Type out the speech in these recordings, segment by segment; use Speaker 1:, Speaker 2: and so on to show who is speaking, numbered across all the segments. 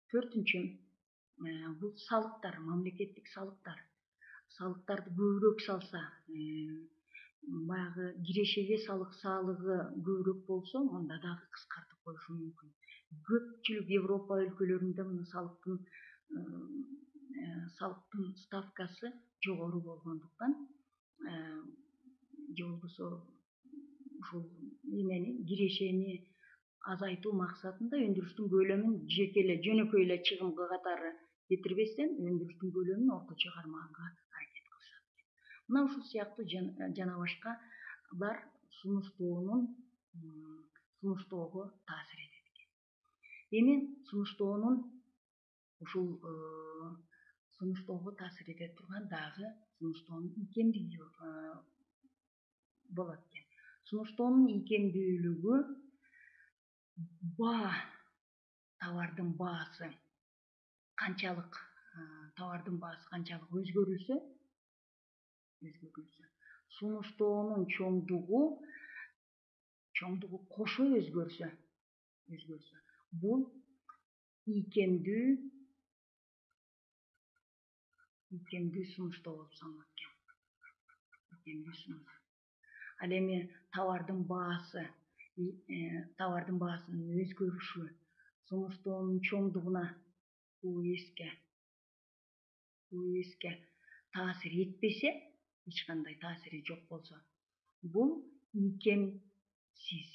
Speaker 1: Төртүнчү, бул салыктар, мамлекеттик салыктар. Салыктарды көбүрөөк салса, баягы кирешеге салыгы көбүрөөк болсо, мында дагы кыскартып коюшу мүмкүн. Көпчүлүк Европа өлкөлөрүндө мына салыктын ставкасы жогору болгондуктан, же болбосо ушул кирешени азайтуу максатында өндүрүштүн көлөмүн жеке эле жөнөкөй эле чыгымга катары кетирбестен, өндүрүштүн көлөмүн орточо кармаганга аракет кылышат. Мына ушул сыяктуу жана башкалар сунуштоого таасир этет экен. Эми сунуштоого таасир эте турган дагы сунуштоонун ийкемдиги болот экен. Сунуштоонун ийкемдүүлүгү товардын баасы канчалык өзгөрүлсө, сунуштоонун чоңдугу кошо өзгөрсө, бул ийкемдүү сунуштоо болуп саналат экен. Ал эми товардын баасынын өзгөрүшү сунуштоонун чоңдугуна, УСке таасир этпесе, эч кандай таасири жок болсо, бул ийкемсиз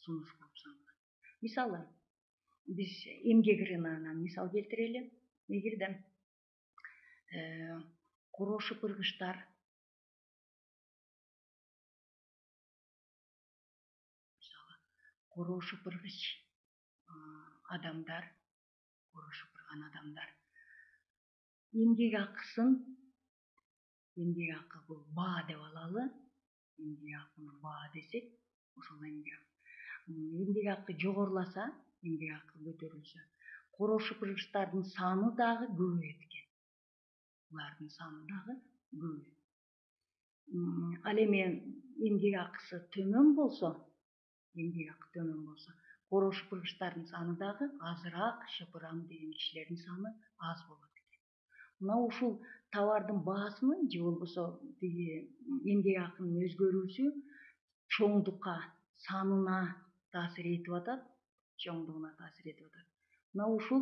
Speaker 1: сунуш болуп саналат. Мисалы, биз эмгек рыногунан мисал келтирели. Эгерде короо шыпыргычтар, короо шыпырган адамдар эмгек акысын, бул баа деп алалы. Эмгек акыны баа десек, ошол эмгек акы жогоруласа, эмгек акы көтөрүлсө, короо шыпыргычтардын саны дагы көбөйөт экен. Булардын саны дагы көбөйөт. Ал эми эмгек акысы төмөн болсо, короо шыпыргычтардын саны дагы азыраак шыпырам деген кишилердин саны аз болот экен. Мына ушул товардын баасынын же болбосо тиги эмгек акынын өзгөрүүсү чоңдукка, санына таасир этип атат, Мына ушул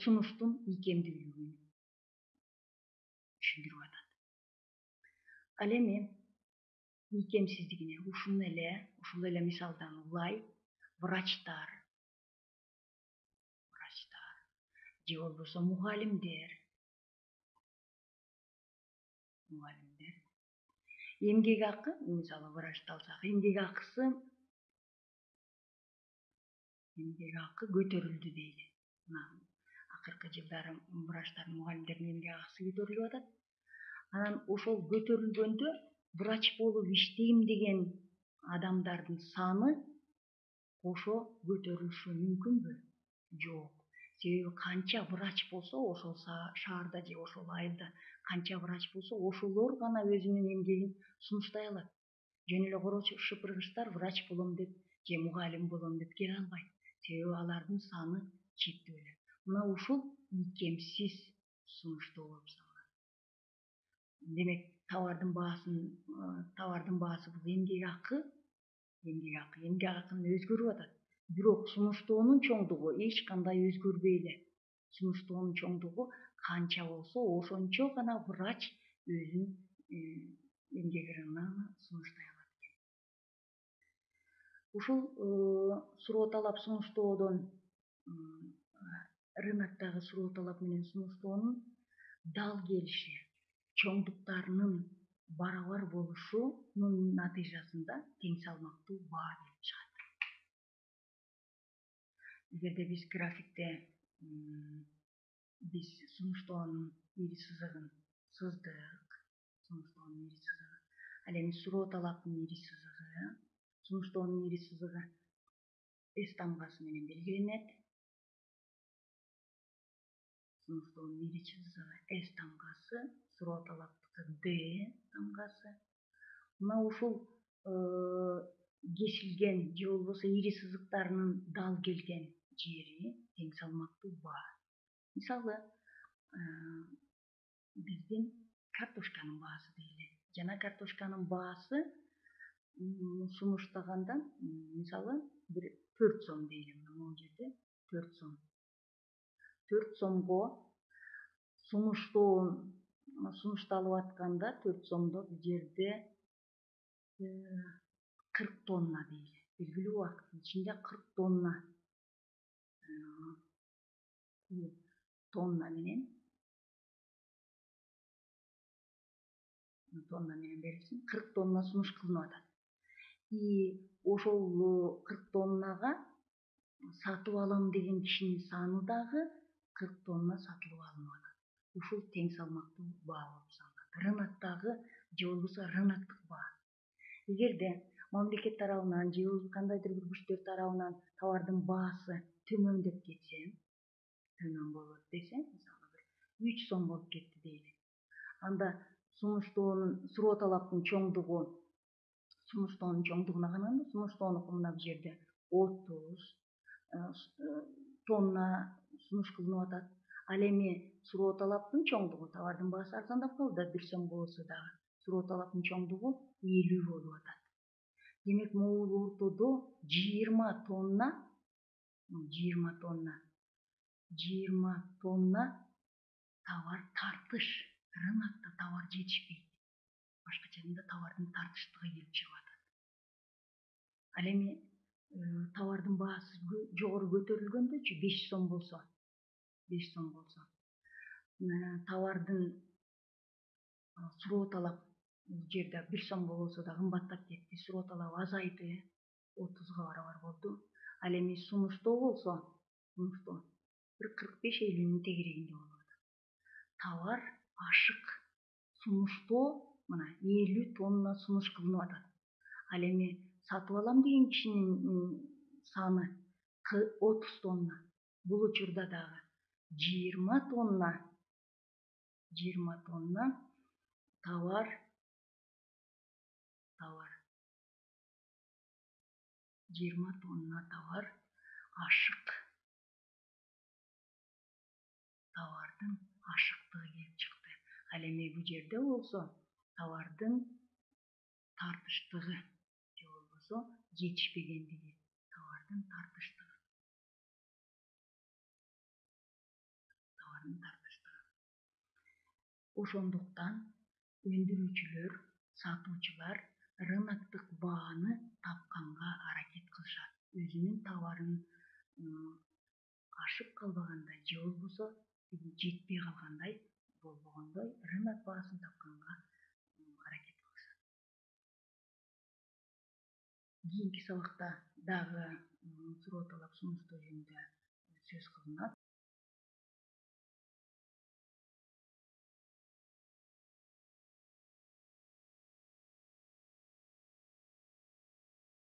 Speaker 1: сунуштун ийкемдүүлүгүн түшүндүрүп атат. Ал эми ийкемсиздигине ушул эле мисалдан улай врачтар же болбосо мугалимдер эмгек акы, мисалы врачты алсак, эмгек акы көтөрүлдү дейли. Мына акыркы жылдары врачтардын, мугалимдердин эмгек акысы көтөрүлүп атат. Анан ошол көтөрүлгөндө врач болуп иштейм деген адамдардын саны кошо көтөрүлүшү мүмкүнбү? Жок. Себеби канча врач болсо, ошол шаарда же ошол айылда канча врач болсо, ошолор гана өзүнүн эмгегин сунуштай алат. Жөн эле короо шыпыргычтар врач болом деп же мугалим болом деп келе албайт. Себеби алардын саны чектелүү. Мына ушул ийкемсиз сунуштоо болуп саналат. Демек, товардын баасы бул эмгек акынын өзгөрүп атат. Бирок сунуштоонун чоңдугу эч кандай өзгөрбөй эле. Сунуштоонун чоңдугу канча болсо, ошончо гана врач өзүнүн эмгек рыногун сунуштай алат экен. Ушул суроо талап сунуштоодон, рыноктогу суроо талап менен сунуштоонун дал келиши, чоңдуктарынын барабар болушунун натыйжасында тең салмактуу баа келип чыгат. Эгерде биз графикте сунуштоонун ири сызыгын сыздык, ал эми суроо талаптын ири сызыгы, сунуштоонун ири сызыгы S тамгасы менен белгиленет. Сунуштоонун ири сызыгы S тамгасы, суроо талаптыкы D тамгасы. Мына ушул кесилген же болбосо ири сызыктарынын дал келген жери тең салмактуу баа. Мисалы биздин картошканын баасы дейли. Жана картошканын баасы сунуштаганда мисалы бир 4 сом дейли, могу жерде 4 сом. 4 сомго сунушталып атканда 4 сомдо бул жерде 40 тонна дейли. Белгилүү убакыттын ичинде 40 тонна менен берилсин, 40 тонна сунуш кылынып атат. И ошол 40 тоннага сатып алам деген кишинин саны дагы 40 тонна сатылып алынып атат. Ушул тең салмактуу баа болуп саналат. Рыноктогу же болбосо рыноктук баа. Эгерде мамлекет тарабынан же болбосо кандайдыр бир күчтөр тарабынан товардын баасы төмөндөп кетсе, төмөн болот десе, мисалы бир 3 сом болуп кетти дейли. Анда суроо талаптын чоңдугуна караганда сунуштоонуку мына бул жерде 30 тонна сунуш кылынып атат. Ал эми суроо талаптын чоңдугу, товардын баасы арзандап калды да 1 сом болсо дагы, суроо талаптын чоңдугу 50 болуп атат. Демек могул ортодо 20 тонна товар тартыш. Рынокто товар жетишпейт. Башкача айтканда товардын тартыштыгы келип чыгып атат. Ал эми товардын баасы жогору көтөрүлгөндөчү 5 сом болсо, товардын суроо талап бул жерде 1 сомго болсо да кымбаттап кетти, суроо талабы азайды, 30га барабар болду. Ал эми сунуштоо болсо, бир 45-50нин тегерегинде болуп атат. Товар ашык. Сунуштоо мына 50 тонна сунуш кылынып атат. Ал эми сатып алам деген кишинин саны 30 тонна. Бул учурда дагы 20 тонна товар 20 тонна товар ашык. Товардын ашыктыгы келип чыкты. Ал эми бул жерде болсо товардын тартыштыгы же болбосо жетишпегендиги, товардын тартыштыгы. Ошондуктан өндүрүүчүлөр, сатуучулар рыноктук бааны тапканга аракет кылышат. Өзүнүн товарын ашып калбагандай же болбосо жетпей калгандай болбогондой рынок баасын тапканга аракет кылышат. Кийинки сабакта дагы суроо талап сунуштоо жөнүндө сөз кылынат.